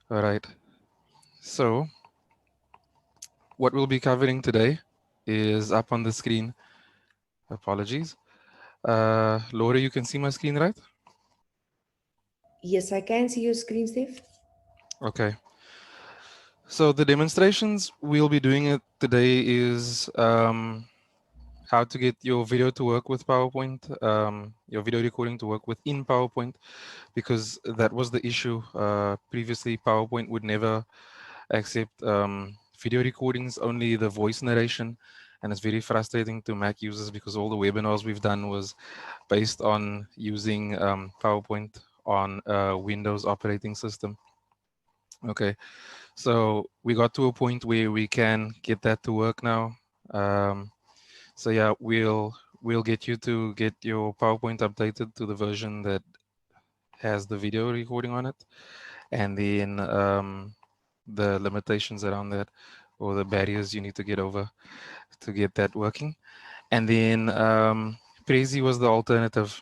All right. So what we'll be covering today is up on the screen. Apologies. Laura, you can see my screen, right? Yes, I can see your screen, Steph. Okay. So the demonstrations we'll be doing it today is how to get your video to work with PowerPoint, your video recording to work within PowerPoint, because that was the issue. Previously, PowerPoint would never accept video recordings, only the voice narration. And it's very frustrating to Mac users because all the webinars we've done was based on using PowerPoint on a Windows operating system. Okay, so we got to a point where we can get that to work now. So yeah, we'll get you to get your PowerPoint updated to the version that has the video recording on it, and then the limitations around that or the barriers you need to get over to get that working. And then Prezi was the alternative.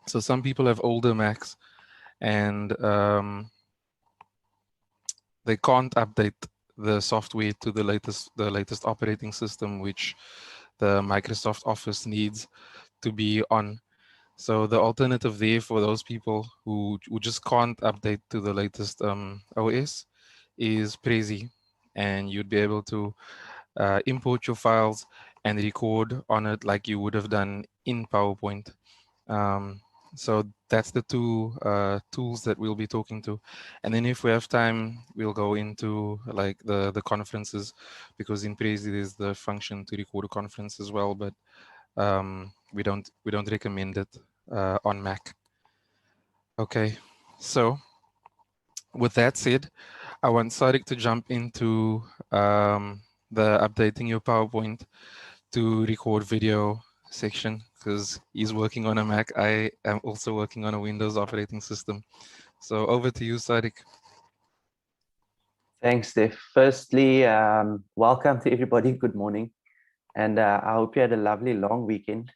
So some people have older Macs and they can't update the software to the latest operating system, which the Microsoft Office needs to be on. So the alternative there for those people who just can't update to the latest OS is Prezi, and you'd be able to import your files and record on it like you would have done in PowerPoint. Um, so that's the two tools that we'll be talking to. And then if we have time, we'll go into like the conferences, because in Prezi there's the function to record a conference as well, but we don't recommend it on Mac. Okay, so with that said, I want Sadiq to jump into the updating your PowerPoint to record video section, because he's working on a Mac. I am also working on a Windows operating system. So over to you, Sadiq. Thanks, Steph. Firstly, welcome to everybody. Good morning. And I hope you had a lovely long weekend.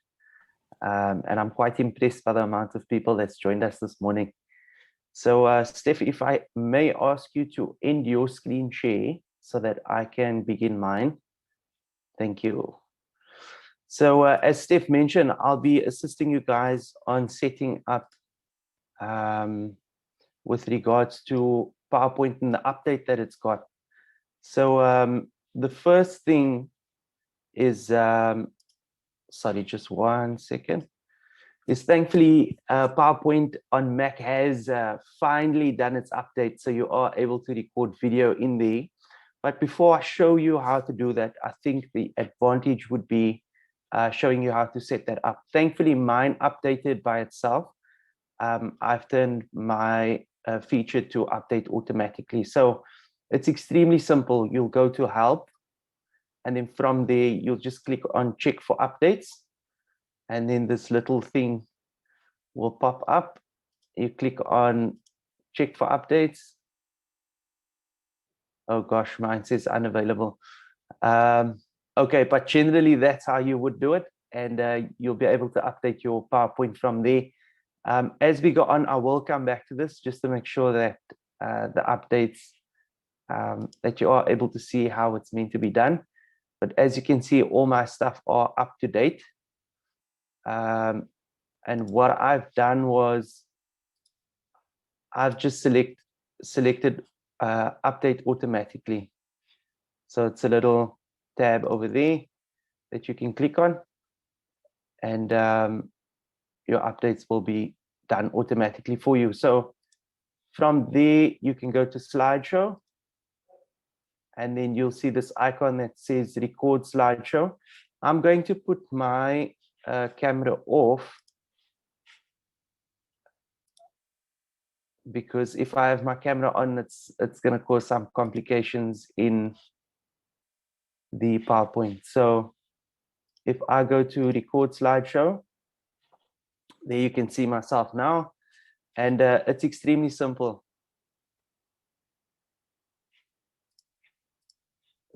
And I'm quite impressed by the amount of people that's joined us this morning. So, Steph, if I may ask you to end your screen share so that I can begin mine. Thank you. So, as Steph mentioned, I'll be assisting you guys on setting up with regards to PowerPoint and the update that it's got. So the first thing is, sorry, just 1 second, is thankfully PowerPoint on Mac has finally done its update. So you are able to record video in there. But before I show you how to do that, I think the advantage would be showing you how to set that up. Thankfully, mine updated by itself. I've turned my feature to update automatically. So it's extremely simple. You'll go to help, and then from there, you'll just click on check for updates. And then this little thing will pop up. You click on check for updates. Oh gosh, mine says unavailable. Okay, but generally that's how you would do it. And you'll be able to update your PowerPoint from there. As we go on, I will come back to this just to make sure that the updates, that you are able to see how it's meant to be done. But as you can see, all my stuff are up to date. And what I've done was I've just selected update automatically. So it's a little tab over there that you can click on, and your updates will be done automatically for you. So from there, you can go to slideshow, and then you'll see this icon that says record slideshow. I'm going to put my camera off, because if I have my camera on, it's going to cause some complications in the PowerPoint. So if I go to record slideshow, there you can see myself now, and it's extremely simple.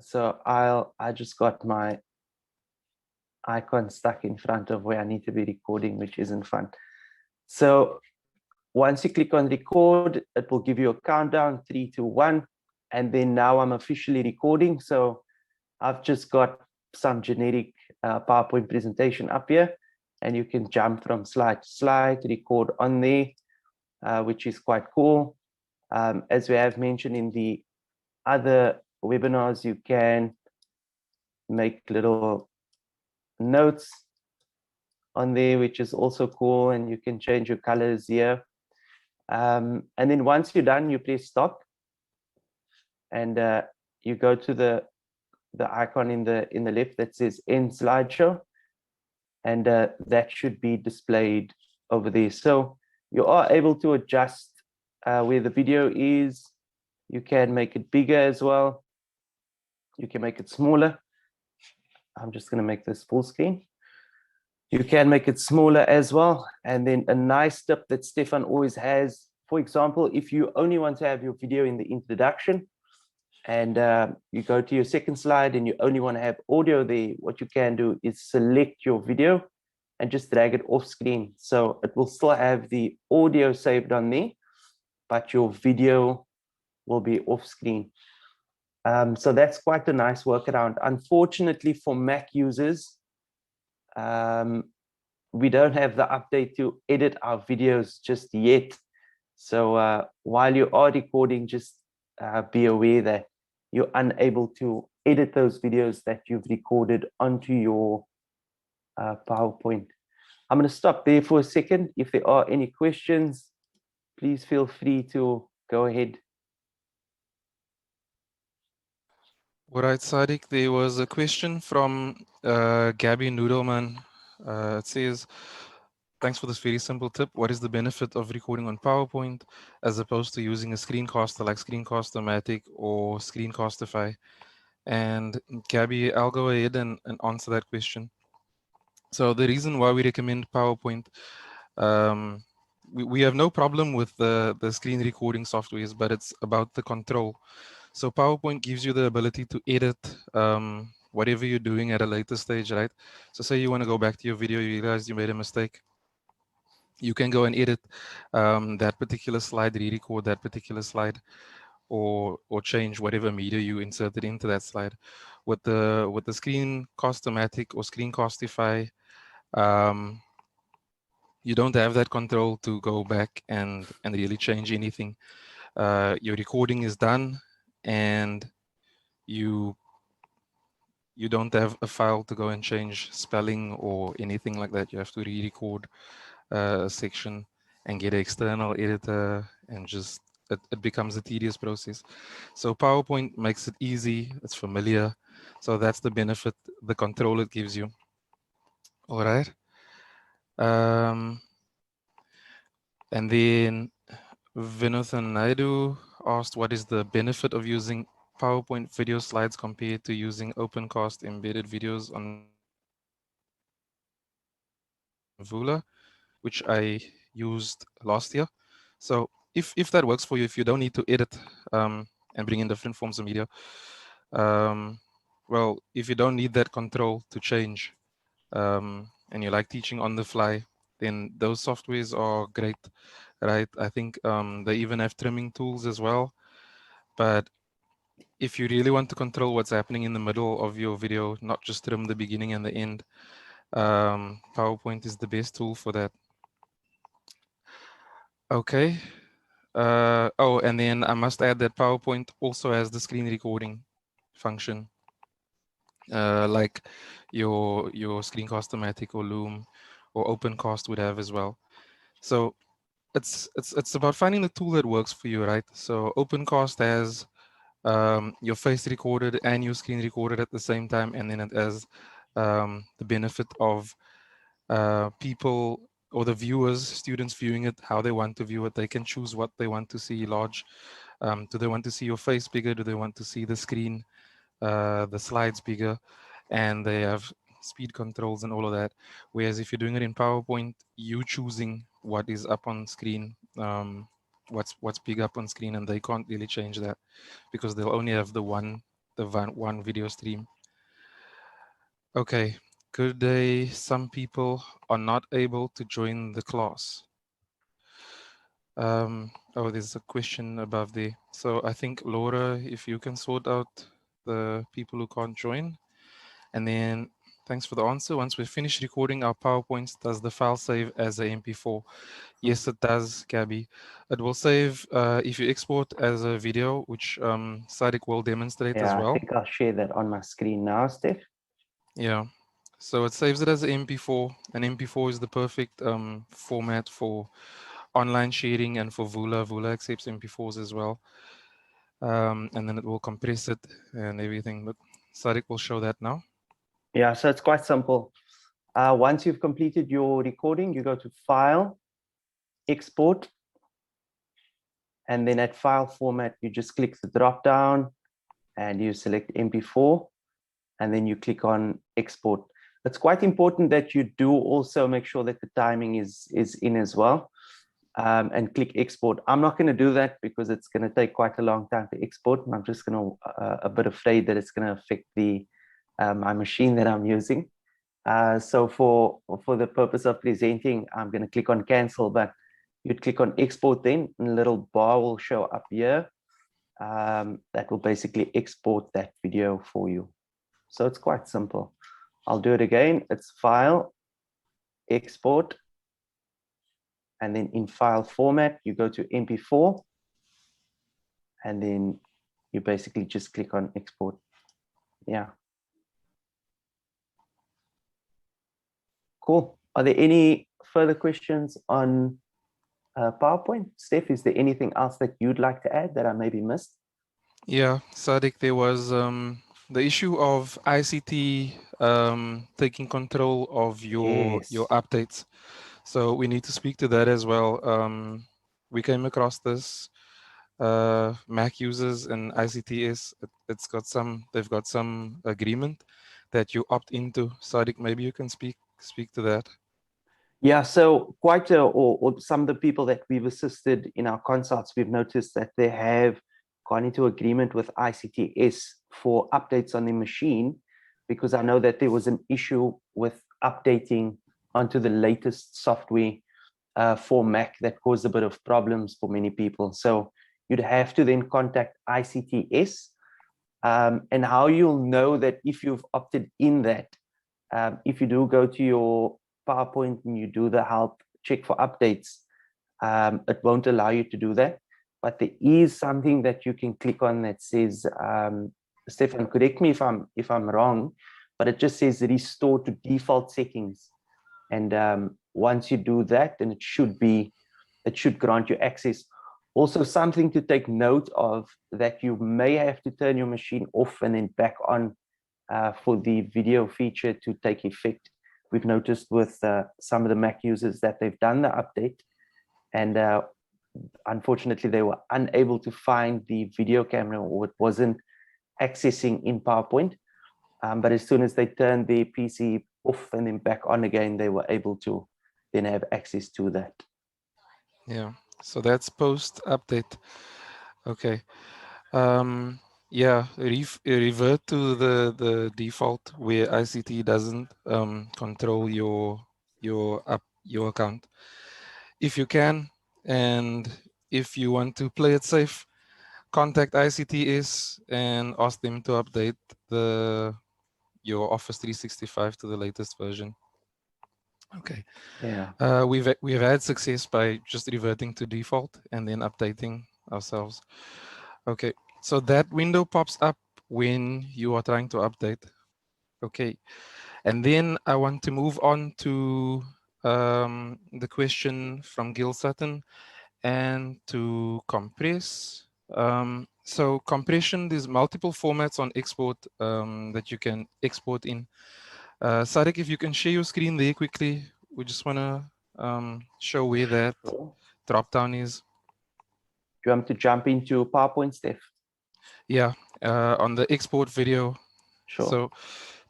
So I just got my icon stuck in front of where I need to be recording, which isn't fun. So once you click on record, it will give you a countdown, 3, 2, 1. And then now I'm officially recording. So I've just got some generic PowerPoint presentation up here, and you can jump from slide to slide, record on there, which is quite cool. As we have mentioned in the other webinars, you can make little notes on there, which is also cool, and you can change your colors here. And then once you're done, you press stop, and you go to the icon in the left that says end slideshow, and that should be displayed over there. So you are able to adjust where the video is. You can make it bigger as well. You can make it smaller. I'm just going to make this full screen. You can make it smaller as well. And then a nice tip that Stefan always has, for example, if you only want to have your video in the introduction, and you go to your second slide and you only want to have audio there, what you can do is select your video and just drag it off screen. So it will still have the audio saved on there, but your video will be off screen. So that's quite a nice workaround. Unfortunately for Mac users, we don't have the update to edit our videos just yet. So while you are recording, just be aware that you're unable to edit those videos that you've recorded onto your PowerPoint. I'm going to stop there for a second. If there are any questions, please feel free to go ahead. All right, Sadiq, there was a question from Gabby Noodleman. It says, thanks for this very simple tip. What is the benefit of recording on PowerPoint as opposed to using a screencaster like Screencast-O-Matic or Screencastify? And Gabby, I'll go ahead and answer that question. So the reason why we recommend PowerPoint, we have no problem with the screen recording softwares, but it's about the control. So PowerPoint gives you the ability to edit whatever you're doing at a later stage, right? So say you want to go back to your video, you realize you made a mistake. You can go and edit that particular slide, re-record that particular slide, or change whatever media you inserted into that slide. With the Screencast-O-Matic or Screencastify, you don't have that control to go back and really change anything. Your recording is done, and you don't have a file to go and change spelling or anything like that. You have to re-record a section and get an external editor, and just it becomes a tedious process. So PowerPoint makes it easy, it's familiar. So that's the benefit, the control it gives you. All right. And then Vinothan Naidu asked, what is the benefit of using PowerPoint video slides compared to using OpenCast embedded videos on Vula, which I used last year? So if that works for you, if you don't need to edit and bring in different forms of media, well, if you don't need that control to change, and you like teaching on the fly, then those softwares are great, right? I think they even have trimming tools as well. But if you really want to control what's happening in the middle of your video, not just trim the beginning and the end, PowerPoint is the best tool for that. Okay. Oh, and then I must add that PowerPoint also has the screen recording function, like your Screencast-O-Matic or Loom or OpenCast would have as well. So it's about finding the tool that works for you, right? So OpenCast has your face recorded and your screen recorded at the same time, and then it has the benefit of people or the viewers, students viewing it how they want to view it. They can choose what they want to see large. Do they want to see your face bigger? Do they want to see the screen, the slides bigger? And they have speed controls and all of that. Whereas if you're doing it in PowerPoint, you choosing what is up on screen, what's big up on screen, and they can't really change that because they'll only have the one video stream. Okay, good day. Some people are not able to join the class. Oh, there's a question above there. So I think Laura, if you can sort out the people who can't join, and then thanks for the answer. Once we finish recording our PowerPoints, does the file save as a MP4? Yes, it does, Gabby. It will save if you export as a video, which Sadik will demonstrate as Yeah, I well. think I'll share that on my screen now, Steph. Yeah. So it saves it as an MP4, and MP4 is the perfect format for online sharing and for Vula. Vula accepts MP4s as well. And then it will compress it and everything. But Sadik will show that now. Yeah, so it's quite simple. Once you've completed your recording, you go to File, Export, and then at File Format, you just click the drop down and you select MP4, and then you click on Export. It's quite important that you do also make sure that the timing is in as well, and click Export. I'm not going to do that because it's going to take quite a long time to export, and I'm just going to a bit afraid that it's going to affect the my machine that I'm using. So for the purpose of presenting, I'm going to click on cancel, but you'd click on export then, and a little bar will show up here. That will basically export that video for you. So it's quite simple. I'll do it again. It's File, Export, and then in File Format, you go to MP4, and then you basically just click on Export. Yeah. Cool. Are there any further questions on PowerPoint? Steph, is there anything else that you'd like to add that I maybe missed? Yeah, Sadik, there was the issue of ICT taking control of your Yes. updates. So we need to speak to that as well. We came across this Mac users and ICTS. They've got some agreement that you opt into. Sadik, maybe you can speak to that. Yeah, so quite or some of the people that we've assisted in our consults, we've noticed that they have gone into agreement with ICTS for updates on the machine, because I know that there was an issue with updating onto the latest software for Mac that caused a bit of problems for many people. So you'd have to then contact ICTS, and how you'll know that if you've opted in that, if you do go to your PowerPoint and you do the help check for updates, it won't allow you to do that. But there is something that you can click on that says, Stefan, correct me if I'm wrong, but it just says restore to default settings. And once you do that, then it should grant you access. Also, something to take note of, that you may have to turn your machine off and then back on for the video feature to take effect. We've noticed with some of the Mac users that they've done the update, and unfortunately they were unable to find the video camera, or it wasn't accessing in PowerPoint. But as soon as they turned the PC off and then back on again, they were able to then have access to that. Yeah. So that's post update. Okay. Yeah, revert to the default where ICT doesn't control your account if you can, and if you want to play it safe, contact ICTS and ask them to update your Office 365 to the latest version. Okay. Yeah. We've had success by just reverting to default and then updating ourselves. Okay, so that window pops up when you are trying to update. Okay, and then I want to move on to the question from Gil Sutton and to compress. So compression, there's multiple formats on export that you can export in. Sadik, if you can share your screen there quickly, we just want to show where that Sure. drop down is. Do you want to jump into PowerPoint, Steph? Yeah, on the export video. Sure. So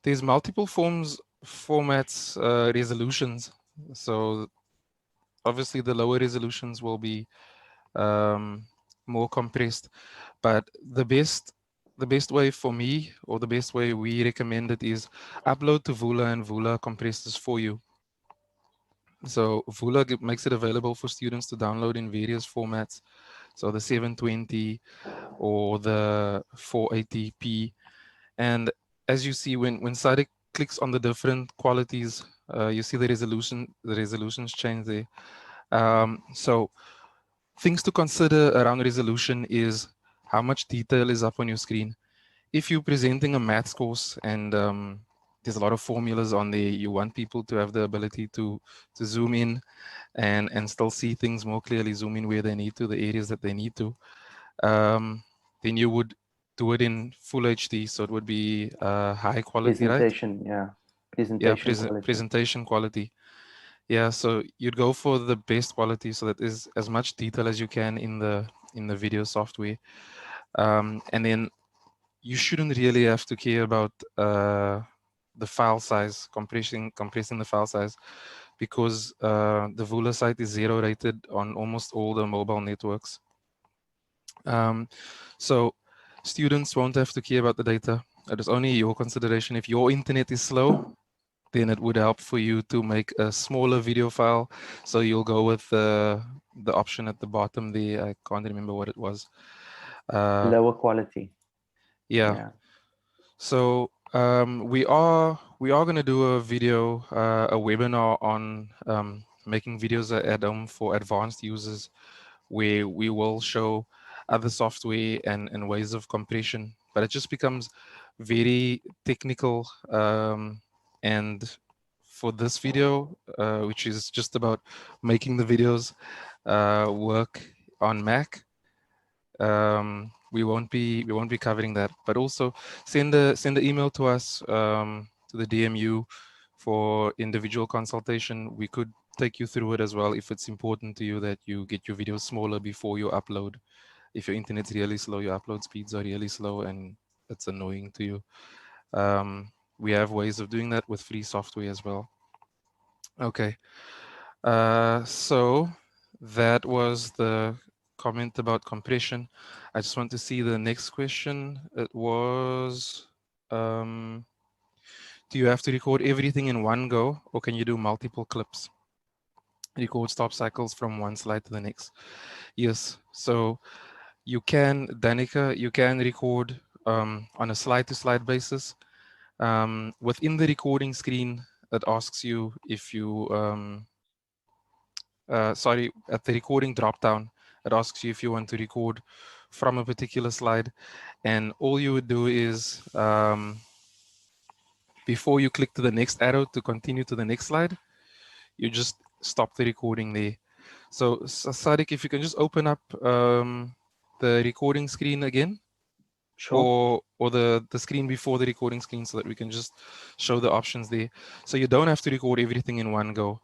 there's multiple formats, resolutions. So obviously the lower resolutions will be more compressed, but the best way for me, or the best way we recommend it, is upload to Vula and Vula compresses for you. So Vula makes it available for students to download in various formats. So the 720 or the 480p. And as you see, when Sadik clicks on the different qualities, you see the resolutions change there. So things to consider around resolution is how much detail is up on your screen. If you're presenting a maths course and there's a lot of formulas on there, you want people to have the ability to zoom in and still see things more clearly, zoom in where they need to, the areas that they need to. Then you would do it in full HD, so it would be high quality, right? Presentation, yeah. Yeah, Presentation quality. presentation quality. Yeah, so you'd go for the best quality, so that is as much detail as you can in the video software. And then you shouldn't really have to care about the file size, compressing the file size, because the Vula site is zero rated on almost all the mobile networks. So students won't have to care about the data. It is only your consideration. If your internet is slow, then it would help for you to make a smaller video file. So you'll go with the option at the bottom there. I can't remember what it was. Uh, Lower quality. yeah. Yeah. So we are going to do a video, a webinar on making videos at home for advanced users, where we will show other software and ways of compression. But it just becomes very technical. And for this video, which is just about making the videos work on Mac, we won't be covering that. But also send the email to us, to the DMU, for individual consultation. We could take you through it as well if it's important to you that you get your videos smaller before you upload. If your internet's really slow, your upload speeds are really slow, and it's annoying to you. We have ways of doing that with free software as well. Okay. So that was the comment about compression. I just want to see the next question. It was, um, do you have to record everything in one go, or can you do multiple clips? Record stop cycles from one slide to the next. Yes. So you can, Danica, you can record on a slide-to-slide basis. Within the recording screen, it asks you if you sorry, at the recording drop-down, it asks you if you want to record from a particular slide, and all you would do is, before you click to the next arrow to continue to the next slide, you just stop the recording there. So Sadiq, if you can just open up the recording screen again, Sure. or the screen before the recording screen, so that we can just show the options there. So you don't have to record everything in one go,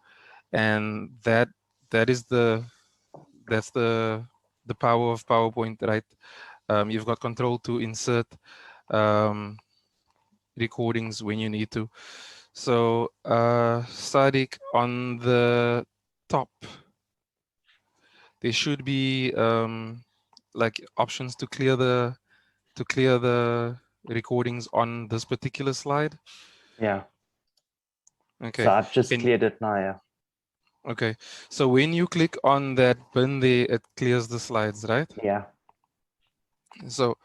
and that is that's the power of PowerPoint, right? You've got control to insert um, recordings when you need to. So Sadiq, on the top, there should be like options to clear the recordings on this particular slide. Yeah. So Okay. I've just Can cleared it now. Yeah. Okay. So when you click on that bin there, it clears the slides, right? Yeah. So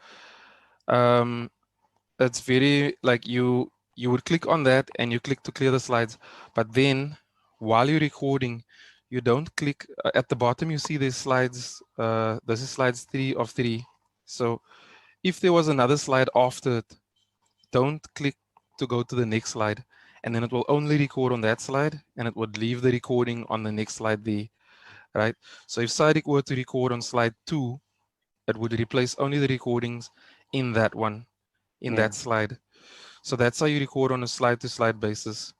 um, it's very like you would click on that and you click to clear the slides, but then while you're recording, you don't click at the bottom. You see these slides. This is slides 3 of 3. So if there was another slide after it, don't click to go to the next slide, and then it will only record on that slide, and it would leave the recording on the next slide there, right? So if Sadiq were to record on slide 2, it would replace only the recordings in that one, in Yeah. that slide. So that's how you record on a slide to slide basis.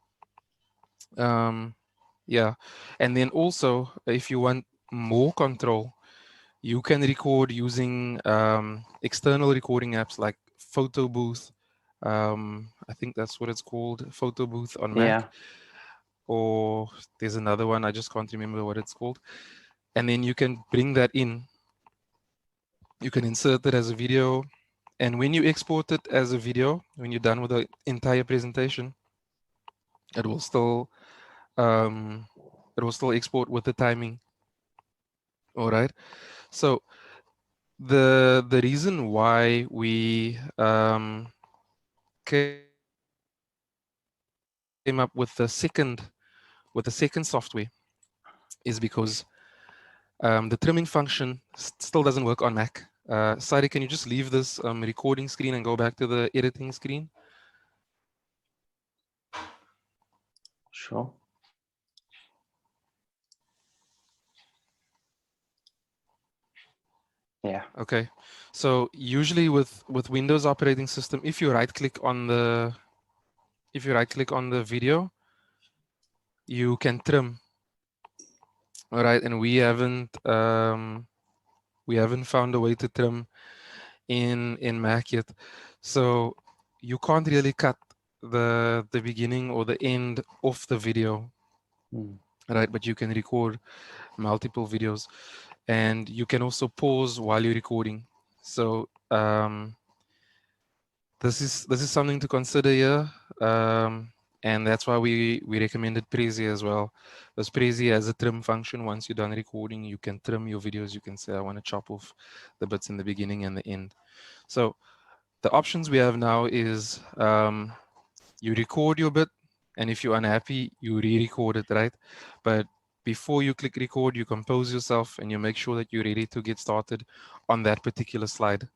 Yeah. And then also, if you want more control, you can record using external recording apps like Photo Booth. I think that's what it's called, Photo Booth on Mac. Yeah. Or there's another one, I just can't remember what it's called. And then you can bring that in. You can insert it as a video. And when you export it as a video, when you're done with the entire presentation, it will still um, it will still export with the timing. All right. So the reason why we came up with the second software is because the trimming function still doesn't work on Mac. Sari, can you just leave this recording screen and go back to the editing screen? Sure. Yeah. Okay. So usually with Windows operating system, if you right click on the video, you can trim. All right, and we haven't found a way to trim in Mac yet. So you can't really cut the beginning or the end of the video, Mm. right? But you can record multiple videos, and you can also pause while you're recording. So this is something to consider here, and that's why we recommended Prezi as well. Because Prezi has a trim function. Once you're done recording, you can trim your videos. You can say, I want to chop off the bits in the beginning and the end. So the options we have now is you record your bit, and if you're unhappy, you re-record it, right? But before you click record, you compose yourself and you make sure that you're ready to get started on that particular slide.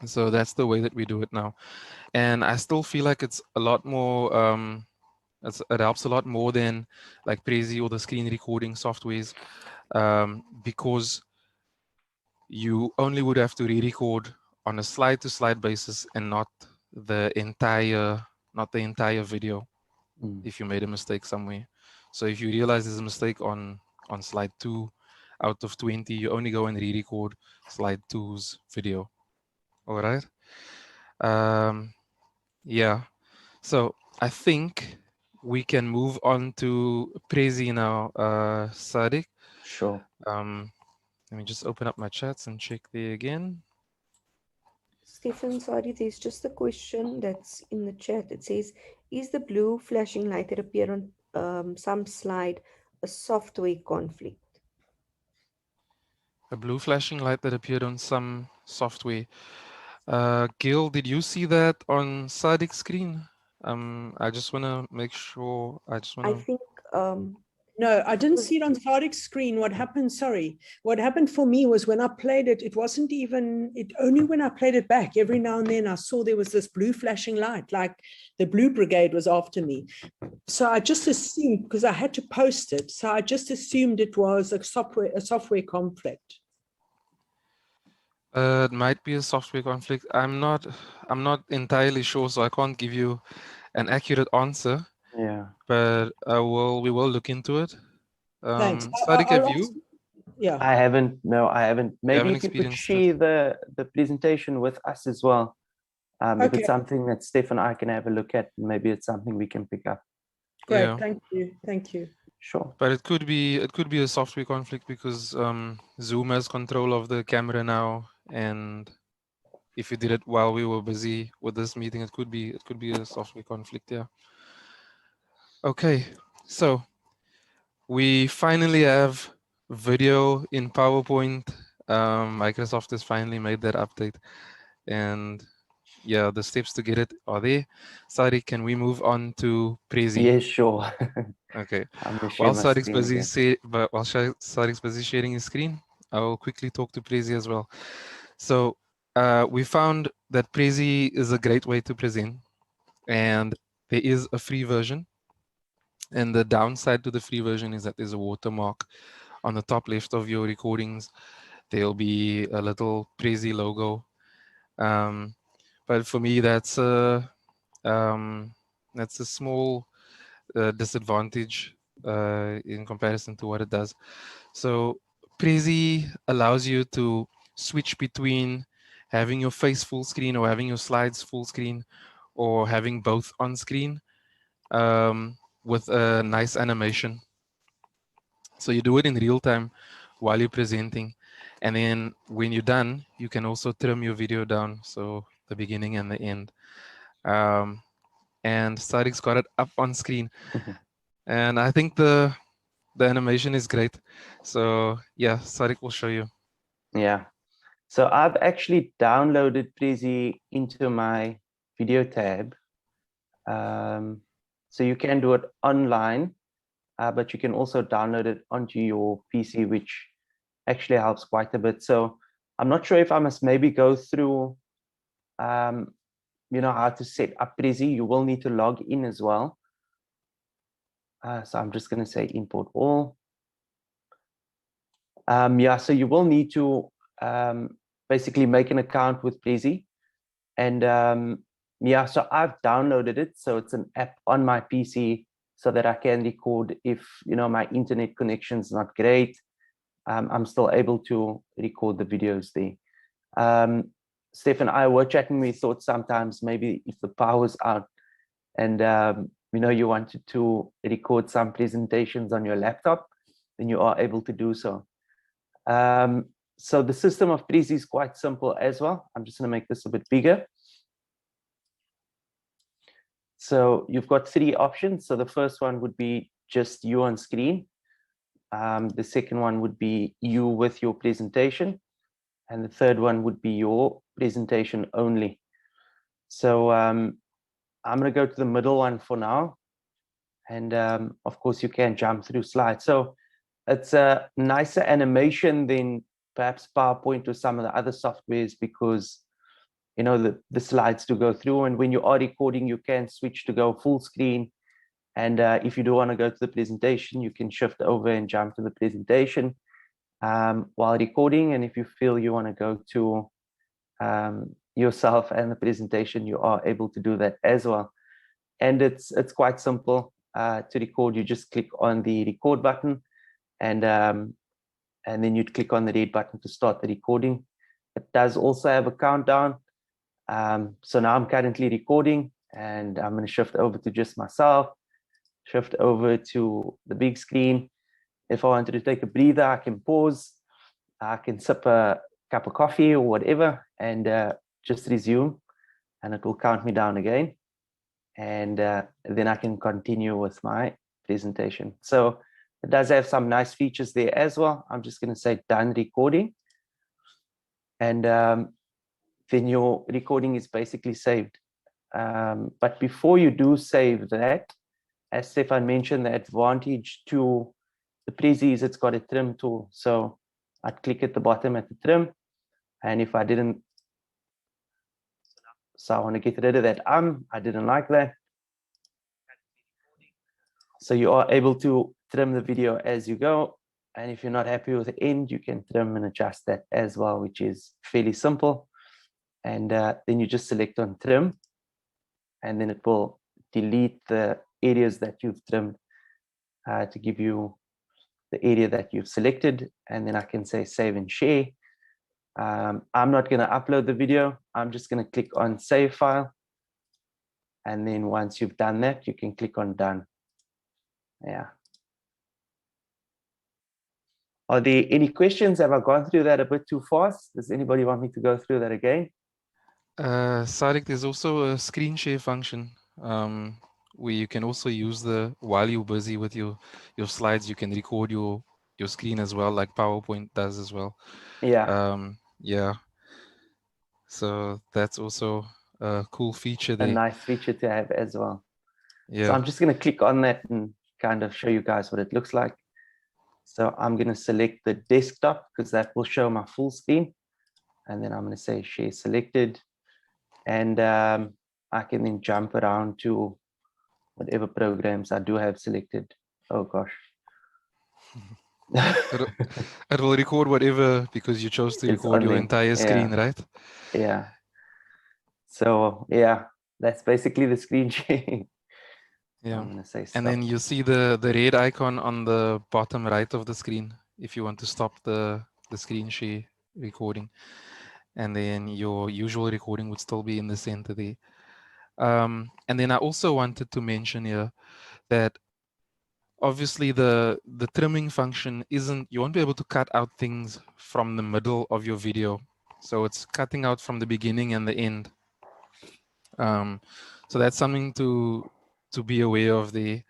So that's the way that we do it now. And I still feel like it's a lot more, it helps a lot more than like Prezi or the screen recording softwares, because you only would have to re-record on a slide-to-slide basis and not the entire video Mm. if you made a mistake somewhere. So if you realize there's a mistake on slide 2 out of 20, you only go and re-record slide 2's video. All right. Um, yeah. So I think we can move on to Prezi now, Sadiq. Sure. Let me just open up my chats and check there again. Stephen, sorry, there's just a question that's in the chat. It says, is the blue flashing light that appear on some slide a software conflict? A blue flashing light that appeared on some software. Gil, did you see that on Sadiq's screen? I just want to make sure. I just want I to. think No, I didn't was- see it on Tariq's screen. What happened? Sorry. What happened for me was when I played it, it wasn't even, it only when I played it back, every now and then I saw there was this blue flashing light, like the blue brigade was after me. So I just assumed, because I had to post it, so I just assumed it was a software conflict. It might be a software conflict. I'm not entirely sure, so I can't give you an accurate answer. Yeah. But we will look into it. Thanks. Sadiq, have you? Yeah. I haven't. No, I haven't. You Maybe haven't if you could experienced share it? the presentation with us as well. If Okay. it's something that Steph and I can have a look at, maybe it's something we can pick up. Great. Yeah. Thank you. Thank you. Sure. But it could be a software conflict because Zoom has control of the camera now, and if you did it while we were busy with this meeting, it could be a software conflict. Yeah. Okay, so we finally have video in PowerPoint. Microsoft has finally made that update, and yeah, the steps to get it are there. Sari, can we move on to Prezi? Yes, sure. Okay. I'm gonna share While my Sadiq's screen busy again. Sadiq's busy sharing his screen, I will quickly talk to Prezi as well. So we found that Prezi is a great way to present, and there is a free version. And the downside to the free version is that there's a watermark on the top left of your recordings. There'll be a little Prezi logo. But for me, that's a small disadvantage in comparison to what it does. So Prezi allows you to switch between having your face full screen or having your slides full screen or having both on screen with a nice animation. So you do it in real time while you're presenting. And then when you're done, you can also trim your video down. So the beginning and the end. And Sadiq's got it up on screen. And I think the animation is great. So yeah, Sadiq will show you. Yeah. So I've actually downloaded Prezi into my video tab. So you can do it online, but you can also download it onto your PC, which actually helps quite a bit. So I'm not sure if I must maybe go through, how to set up Prezi. You will need to log in as well. So I'm just going to say import all. Yeah, so you will need to basically make an account with Prezi. And yeah, so I've downloaded it. So it's an app on my PC so that I can record if, my internet connection's not great. I'm still able to record the videos there. Steph and I were chatting. We thought sometimes maybe if the power's out and, you wanted to record some presentations on your laptop, then you are able to do so. So the system of Breezy is quite simple as well. I'm just going to make this a bit bigger. So you've got three options. So the first one would be just you on screen. The second one would be you with your presentation. And the third one would be your presentation only. So I'm going to go to the middle one for now. And of course, you can jump through slides. So it's a nicer animation than perhaps PowerPoint or some of the other softwares because the slides to go through, and when you are recording you can switch to go full screen, and if you do want to go to the presentation you can shift over and jump to the presentation while recording, and if you feel you want to go to yourself and the presentation you are able to do that as well. And it's quite simple to record. You just click on the record button and then you'd click on the red button to start the recording. It does also have a countdown. So now I'm currently recording and I'm going to shift over to just myself, shift over to the big screen. If I wanted to take a breather, I can pause, I can sip a cup of coffee or whatever and just resume, and it will count me down again. And then I can continue with my presentation. So it does have some nice features there as well. I'm just going to say done recording. And then your recording is basically saved. But before you do save that, as Stefan mentioned, the advantage to the Prezi is it's got a trim tool. So I'd click at the bottom at the trim. And if I didn't, so I want to get rid of that I didn't like that. So you are able to trim the video as you go. And if you're not happy with the end, you can trim and adjust that as well, which is fairly simple. And then you just select on trim, and then it will delete the areas that you've trimmed to give you the area that you've selected. And then I can say save and share. I'm not going to upload the video. I'm just going to click on save file. And then once you've done that, you can click on done. Yeah. Are there any questions? Have I gone through that a bit too fast? Does anybody want me to go through that again? Sadiq, there's also a screen share function where you can also use while you're busy with your slides, you can record your screen as well, like PowerPoint does as well. Yeah. Yeah. So that's also a cool feature there. A nice feature to have as well. Yeah. So I'm just going to click on that and kind of show you guys what it looks like. So I'm going to select the desktop because that will show my full screen. And then I'm going to say share selected. And I can then jump around to whatever programs I do have selected. Oh gosh. It will record whatever because you chose to record your entire screen, right? Yeah. So yeah, that's basically the screen sharing. Yeah. I'm gonna say stop. And then you see the red icon on the bottom right of the screen if you want to stop the screen share recording. And then your usual recording would still be in the center there. And then I also wanted to mention here that obviously the trimming function isn't, you won't be able to cut out things from the middle of your video. So it's cutting out from the beginning and the end. So that's something to be aware of there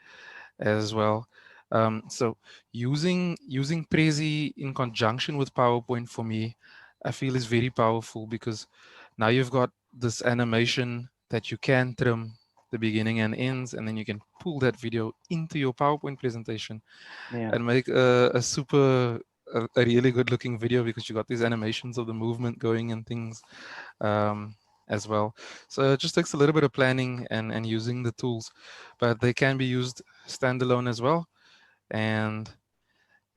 as well. So using Prezi in conjunction with PowerPoint for me, I feel is very powerful because now you've got this animation that you can trim the beginning and ends, and then you can pull that video into your PowerPoint presentation Yeah. and make a really good looking video because you got these animations of the movement going and things as well. So it just takes a little bit of planning and using the tools, but they can be used standalone as well. And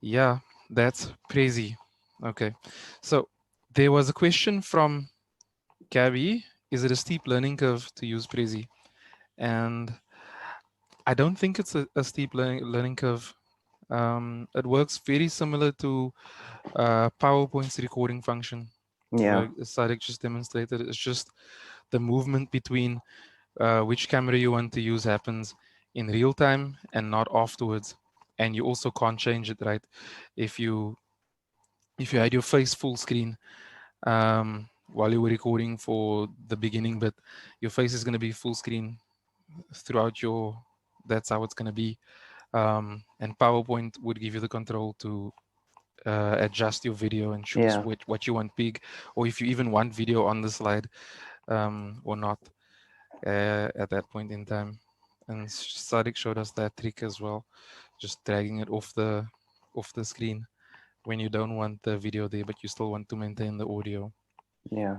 yeah, that's crazy. Okay, so there was a question from Gabby. Is it a steep learning curve to use Prezi? And I don't think it's a steep learning curve. It works very similar to PowerPoint's recording function, Yeah. where Sadek just demonstrated. It's just the movement between which camera you want to use happens in real time and not afterwards. And you also can't change it, right? If you had your face full screen while you were recording for the beginning, but your face is going to be full screen throughout your. That's how it's going to be. And PowerPoint would give you the control to adjust your video and choose Yeah. what you want big, or if you even want video on the slide or not at that point in time. And Sadiq showed us that trick as well, just dragging it off the screen when you don't want the video there, but you still want to maintain the audio. Yeah.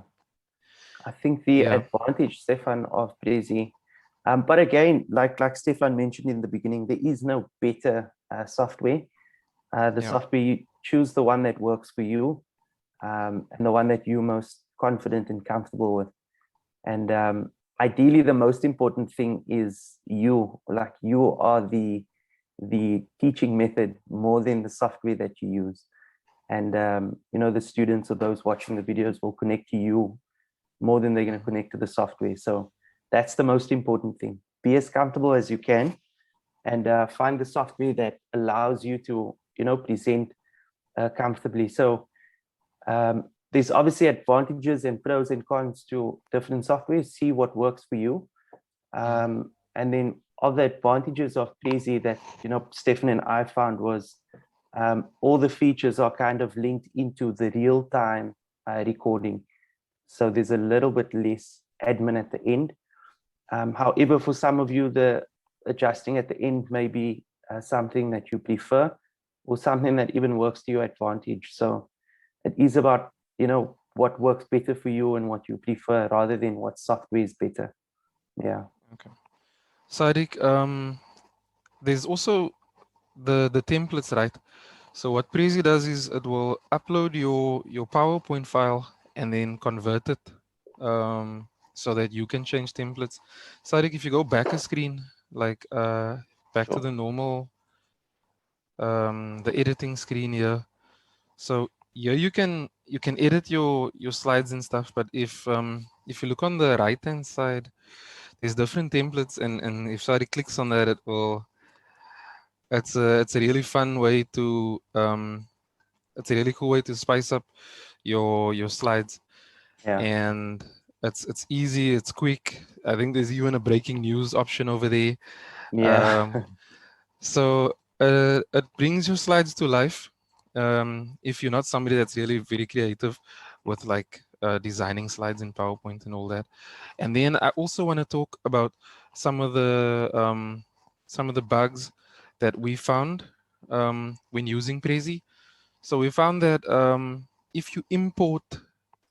I think the Yeah, advantage, Stefan, of Breezy, but again, like Stefan mentioned in the beginning, there is no better software. The yeah, software, you choose the one that works for you, and the one that you're most confident and comfortable with. And ideally, the most important thing is you, like you are the teaching method more than the software that you use. And the students or those watching the videos will connect to you more than they're going to connect to the software. So that's the most important thing. Be as comfortable as you can, and find the software that allows you to present comfortably. So there's obviously advantages and pros and cons to different softwares. See what works for you. And then of the advantages of Prezi that Stefan and I found was all the features are kind of linked into the real-time recording. So there's a little bit less admin at the end. However, for some of you, the adjusting at the end may be something that you prefer, or something that even works to your advantage. So it is about what works better for you and what you prefer, rather than what software is better. Yeah. okay. Sadiq, there's also the templates, right? So what Prezi does is it will upload your PowerPoint file and then convert it so that you can change templates. Sadiq, if you go back a screen, like back to Sure. the normal, the editing screen here. So here you can edit your slides and stuff. But if you look on the right hand side, there's different templates, and if Sadiq clicks on that, it will. It's a really fun way to it's a really cool way to spice up your slides, Yeah. and it's easy, it's quick. I think there's even a breaking news option over there. Yeah. Um, so it brings your slides to life. If you're not somebody that's really very creative with like designing slides in PowerPoint and all that. And then I also want to talk about some of the bugs that we found when using Prezi. So we found that if you import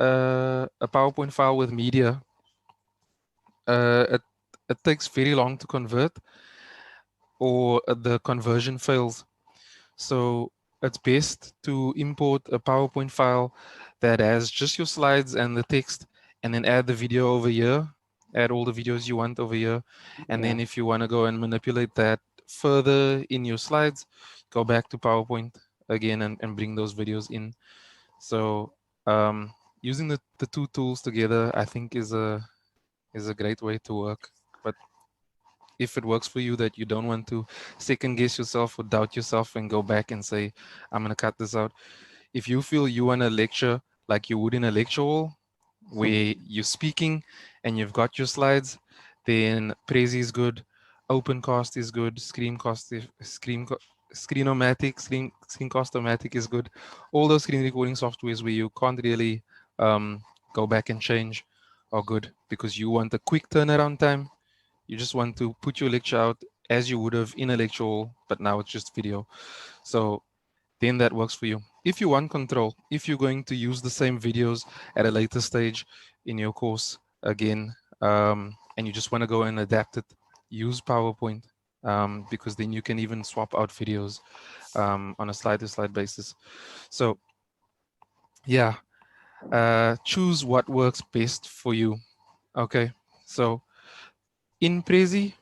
a PowerPoint file with media, it takes very long to convert, or the conversion fails. So it's best to import a PowerPoint file that has just your slides and the text, and then add the video over here, add all the videos you want over here. And Yeah. then if you want to go and manipulate that further in your slides, go back to PowerPoint again and bring those videos in. So using the two tools together, I think is a great way to work. But if it works for you that you don't want to second guess yourself or doubt yourself and go back and say, I'm going to cut this out. If you feel you want to lecture like you would in a lecture hall where you're speaking and you've got your slides, then Prezi is good. Opencast is good. Screencast-O-Matic is good. All those screen recording softwares where you can't really go back and change are good because you want a quick turnaround time. You just want to put your lecture out as you would have in a lecture hall, but now it's just video. So then that works for you. If you want control, if you're going to use the same videos at a later stage in your course again, and you just want to go and adapt it, use PowerPoint, because then you can even swap out videos on a slide-to-slide basis. So yeah, choose what works best for you. Okay, so in Prezi,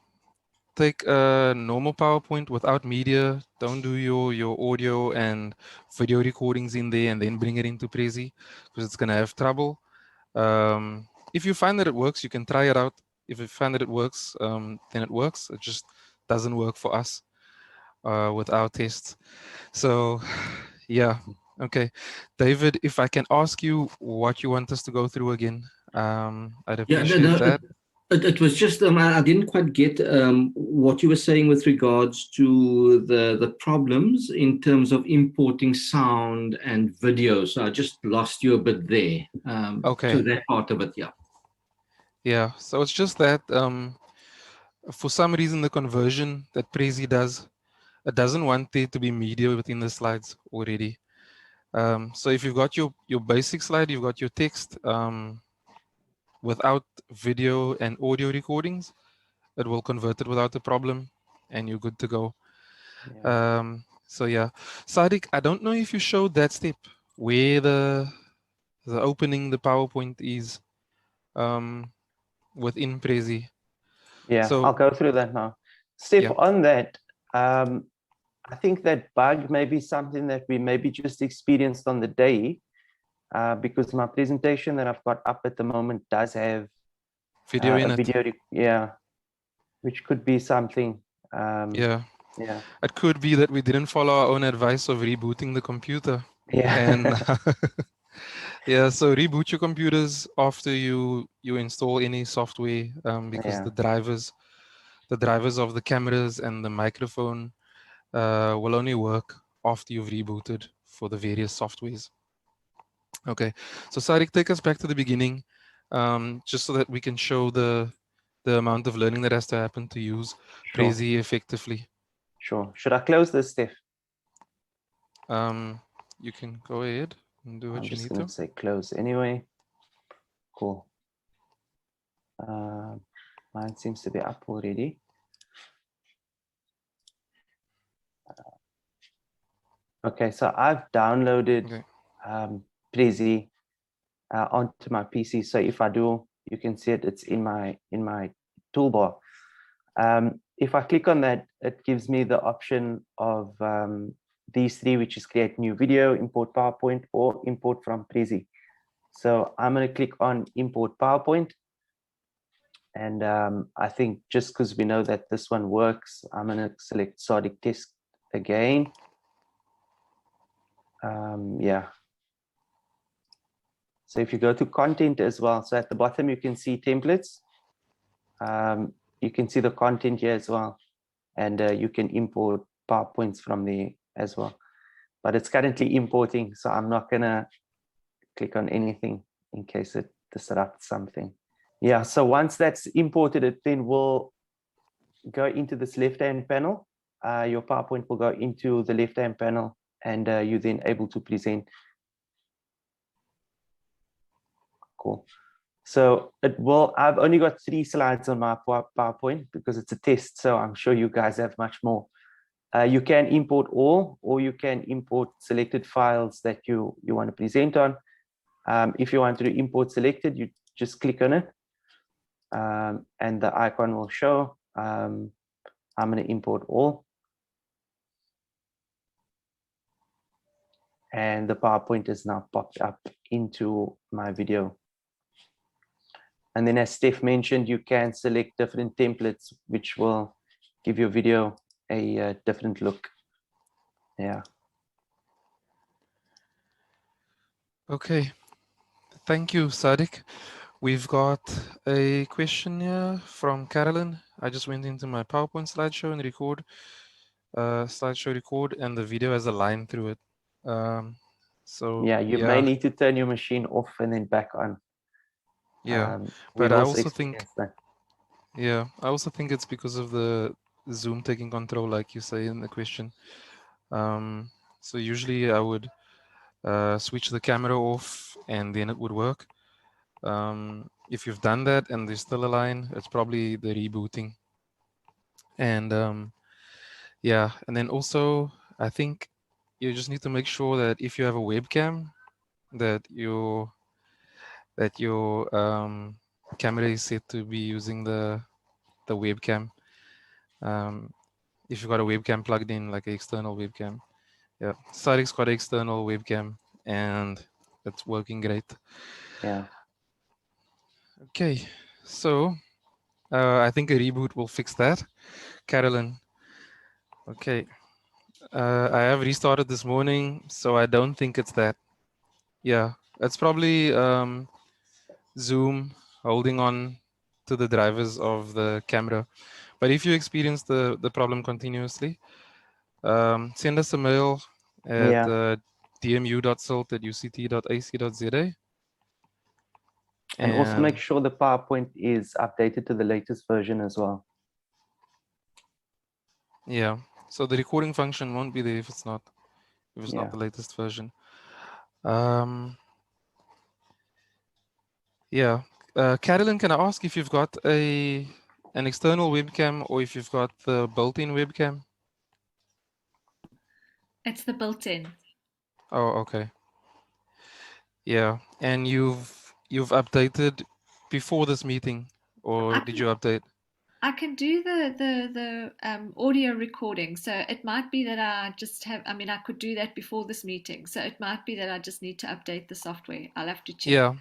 take a normal PowerPoint without media. Don't do your audio and video recordings in there and then bring it into Prezi because it's going to have trouble. If you find that it works, you can try it out. If you find that it works, then it works. It just doesn't work for us with our tests. So yeah, okay. David, if I can ask you what you want us to go through again, I'd Yeah, appreciate that. it was just I didn't quite get what you were saying with regards to the problems in terms of importing sound and video. So I just lost you a bit there. Okay. To that part of it, yeah. Yeah, so it's just that for some reason the conversion that Prezi does, it doesn't want there to be media within the slides already. So if you've got your basic slide, you've got your text without video and audio recordings, it will convert it without a problem and you're good to go. Yeah. So yeah, Sadiq, I don't know if you showed that step where the opening the PowerPoint is within Prezi. Yeah, So I'll go through that now. Steph, yeah. on that, I think that bug may be something that we maybe just experienced on the day, because my presentation that I've got up at the moment does have Video in a it. video, yeah, which could be something. Yeah. Yeah. It could be that we didn't follow our own advice of rebooting the computer. Yeah. And yeah, so reboot your computers after you install any software, because Yeah. the drivers of the cameras and the microphone will only work after you've rebooted for the various softwares. Okay, so Sadiq, take us back to the beginning, just so that we can show the amount of learning that has to happen to use Sure. Prezi effectively. Sure. Should I close this, Steph? You can go ahead and do what I'm you just need going to. to say close anyway. Cool. Mine seems to be up already. Okay, so I've downloaded Prezi onto my PC. So if I do, you can see it. It's in my toolbar. If I click on that, it gives me the option of these three, which is create new video, import PowerPoint, or import from Prezi. So I'm going to click on import PowerPoint. And I think just because we know that this one works, I'm going to select Sadiq test again. Yeah. So if you go to content as well, so at the bottom you can see templates. You can see the content here as well, and you can import PowerPoints from there as well. But it's currently importing, so I'm not gonna click on anything in case it disrupts something. Yeah, so once that's imported, it then will go into this left-hand panel. Your PowerPoint will go into the left-hand panel, and you're then able to present. Cool. So it will, I've only got 3 slides on my PowerPoint because it's a test, so I'm sure you guys have much more. You can import all, or you can import selected files that you want to present on. If you want to import selected, you just click on it, and the icon will show. I'm going to import all. And the PowerPoint is now popped up into my video. And then as Steph mentioned, you can select different templates, which will give your video a different look. Yeah. Okay, thank you, Sadiq. We've got a question here from Carolyn. I just went into my PowerPoint slideshow and record. slideshow record, and the video has a line through it. So Yeah, you may need to turn your machine off and then back on. yeah, We've but I also also think experienced that. yeah, I also think it's because of the Zoom taking control, like you say in the question. So usually I would switch the camera off and then it would work. If you've done that and there's still a line, it's probably the rebooting. And yeah, and then also I think you just need to make sure that if you have a webcam, that your camera is set to be using the webcam. If you've got a webcam plugged in, like an external webcam. Yeah, Sarik's got an external webcam and it's working great. Yeah. Okay, so I think a reboot will fix that. Carolyn, okay. I have restarted this morning, so I don't think it's that. Yeah, it's probably Zoom holding on to the drivers of the camera. But if you experience the problem continuously, send us a mail at Yeah. dmu.silt@uct.ac.za. And also And make sure the PowerPoint is updated to the latest version as well. yeah, so the recording function won't be there if it's not Yeah. the latest version. Yeah, Carolyn, can I ask if you've got an external webcam or if you've got the built-in webcam? It's the built-in. Oh, okay. Yeah, and you've updated before this meeting, or did you update? I can do the audio recording, so it might be that I just have. I mean, I could do that before this meeting, so it might be that I just need to update the software. I'll have to check. Yeah,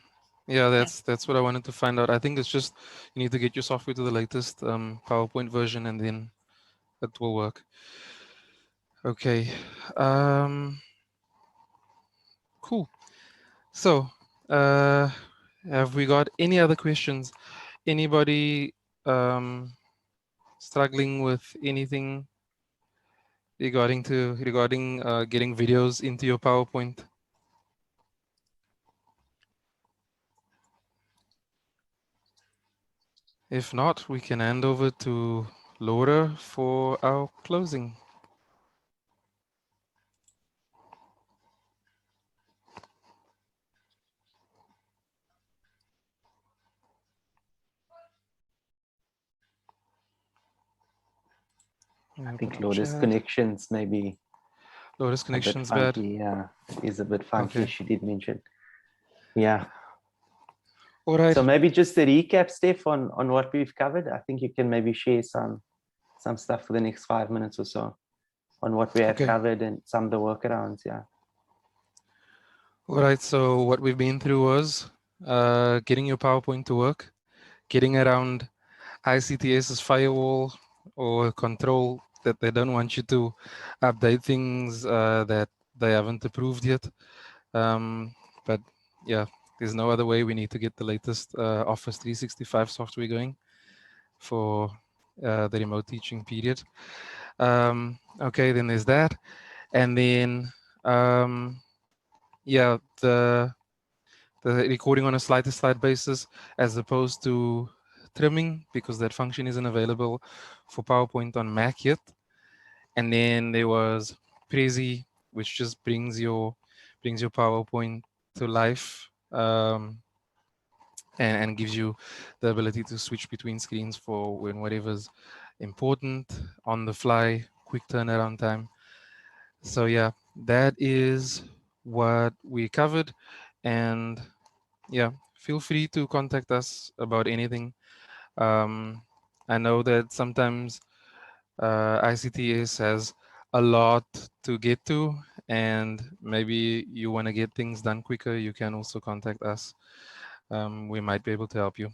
yeah, that's what I wanted to find out. I think it's just you need to get your software to the latest PowerPoint version, and then it will work. Okay, cool. So, have we got any other questions? Anybody struggling with anything regarding getting videos into your PowerPoint? If not, we can hand over to Laura for our closing. I think Laura's connections maybe Laura's a bit connection's bad. funky. Yeah, it is a bit funky. Okay. She did mention. Yeah. All right. So maybe just a recap, Steph, on what we've covered. I think you can maybe share some stuff for the next 5 minutes or so on what we have covered and some of the workarounds. Yeah. All right. So what we've been through was getting your PowerPoint to work, getting around ICTS's firewall or control that they don't want you to update things that they haven't approved yet. But yeah, there's no other way. We need to get the latest Office 365 software going for the remote teaching period. Okay, then there's that. And then, yeah, the recording on a slide-to-slide basis as opposed to trimming, because that function isn't available for PowerPoint on Mac yet. And then there was Prezi, which just brings your PowerPoint to life and gives you the ability to switch between screens for when whatever's important, on the fly, quick turnaround time. So yeah, that is what we covered. And yeah, feel free to contact us about anything. I know that sometimes ICTS has a lot to get to, and maybe you want to get things done quicker, you can also contact us. We might be able to help you.